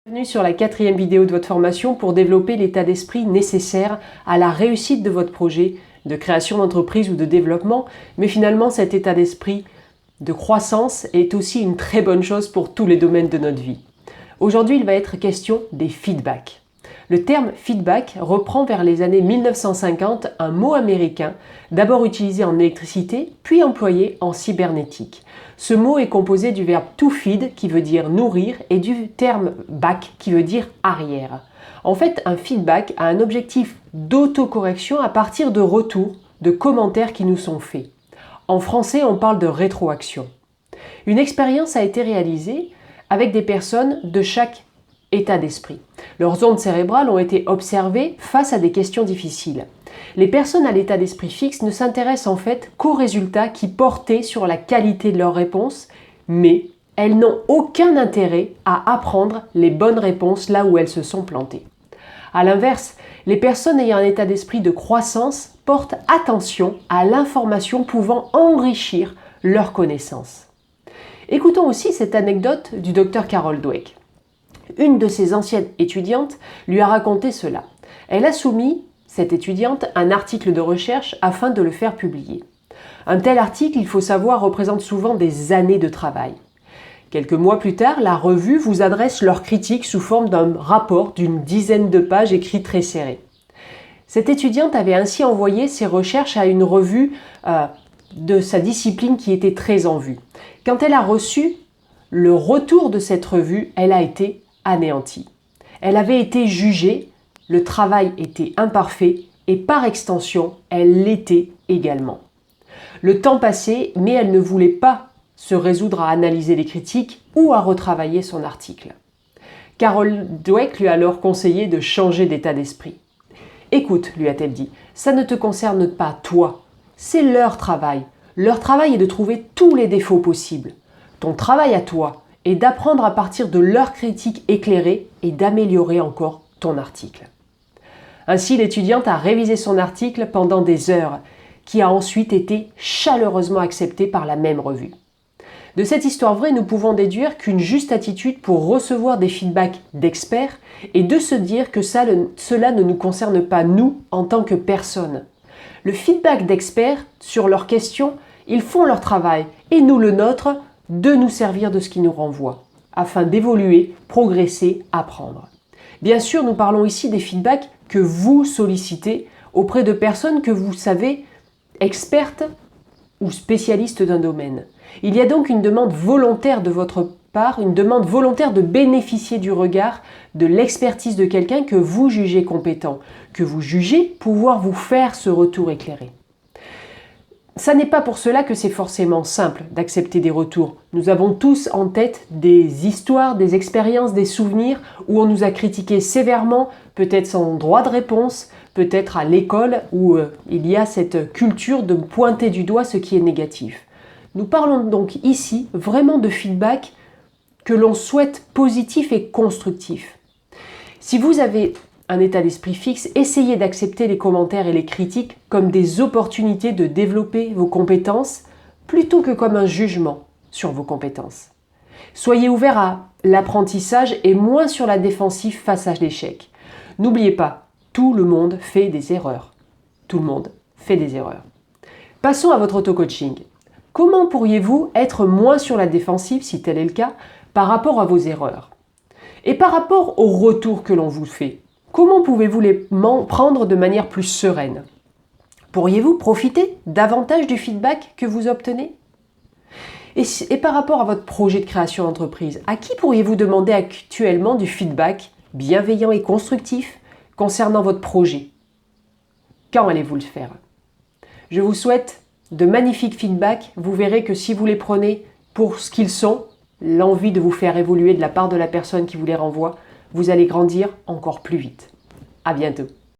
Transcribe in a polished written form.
Bienvenue sur la 4e vidéo de votre formation pour développer l'état d'esprit nécessaire à la réussite de votre projet de création d'entreprise ou de développement. Mais finalement, cet état d'esprit de croissance est aussi une très bonne chose pour tous les domaines de notre vie. Aujourd'hui, il va être question des feedbacks. Le terme feedback reprend vers les années 1950 un mot américain, d'abord utilisé en électricité, puis employé en cybernétique. Ce mot est composé du verbe to feed, qui veut dire nourrir, et du terme back, qui veut dire arrière. En fait, un feedback a un objectif d'autocorrection à partir de retours, de commentaires qui nous sont faits. En français, on parle de rétroaction. Une expérience a été réalisée avec des personnes de chaque état d'esprit. Leurs ondes cérébrales ont été observées face à des questions difficiles. Les personnes à l'état d'esprit fixe ne s'intéressent en fait qu'aux résultats qui portaient sur la qualité de leurs réponses, mais elles n'ont aucun intérêt à apprendre les bonnes réponses là où elles se sont plantées. A l'inverse, les personnes ayant un état d'esprit de croissance portent attention à l'information pouvant enrichir leurs connaissances. Écoutons aussi cette anecdote du docteur Carol Dweck. Une de ses anciennes étudiantes lui a raconté cela. Elle a soumis, cette étudiante, un article de recherche afin de le faire publier. Un tel article, il faut savoir, représente souvent des années de travail. Quelques mois plus tard, la revue vous adresse leurs critiques sous forme d'un rapport d'une dizaine de pages écrit très serré. Cette étudiante avait ainsi envoyé ses recherches à une revue de sa discipline qui était très en vue. Quand elle a reçu le retour de cette revue, elle a été anéantie. Elle avait été jugée, le travail était imparfait et par extension, elle l'était également. Le temps passait, mais elle ne voulait pas se résoudre à analyser les critiques ou à retravailler son article. Carol Dweck lui a alors conseillé de changer d'état d'esprit. « Écoute, lui a-t-elle dit, ça ne te concerne pas toi, c'est leur travail. Leur travail est de trouver tous les défauts possibles. Ton travail à toi est d'apprendre à partir de leurs critiques éclairées et d'améliorer encore ton article. » Ainsi, l'étudiante a révisé son article pendant des heures, qui a ensuite été chaleureusement accepté par la même revue. De cette histoire vraie, nous pouvons déduire qu'une juste attitude pour recevoir des feedbacks d'experts est de se dire que cela ne nous concerne pas nous en tant que personne. Le feedback d'experts sur leurs questions, ils font leur travail et nous le nôtre de nous servir de ce qui nous renvoie, afin d'évoluer, progresser, apprendre. Bien sûr, nous parlons ici des feedbacks que vous sollicitez auprès de personnes que vous savez expertes ou spécialistes d'un domaine. Il y a donc une demande volontaire de votre part, une demande volontaire de bénéficier du regard, de l'expertise de quelqu'un que vous jugez compétent, que vous jugez pouvoir vous faire ce retour éclairé. Ça n'est pas pour cela que c'est forcément simple d'accepter des retours. Nous avons tous en tête des histoires, des expériences, des souvenirs où on nous a critiqué sévèrement, peut-être sans droit de réponse, peut-être à l'école où il y a cette culture de pointer du doigt ce qui est négatif. Nous parlons donc ici vraiment de feedback que l'on souhaite positif et constructif. Si vous avez un état d'esprit fixe, essayez d'accepter les commentaires et les critiques comme des opportunités de développer vos compétences plutôt que comme un jugement sur vos compétences. Soyez ouvert à l'apprentissage et moins sur la défensive face à l'échec. N'oubliez pas, tout le monde fait des erreurs. Tout le monde fait des erreurs. Passons à votre auto-coaching. Comment pourriez-vous être moins sur la défensive, si tel est le cas, par rapport à vos erreurs? Et par rapport aux retours que l'on vous fait, comment pouvez-vous les prendre de manière plus sereine? Pourriez-vous profiter davantage du feedback que vous obtenez? Et par rapport à votre projet de création d'entreprise, à qui pourriez-vous demander actuellement du feedback bienveillant et constructif concernant votre projet? Quand allez-vous le faire? Je vous souhaite de magnifiques feedbacks. Vous verrez que si vous les prenez pour ce qu'ils sont, l'envie de vous faire évoluer de la part de la personne qui vous les renvoie, vous allez grandir encore plus vite. À bientôt.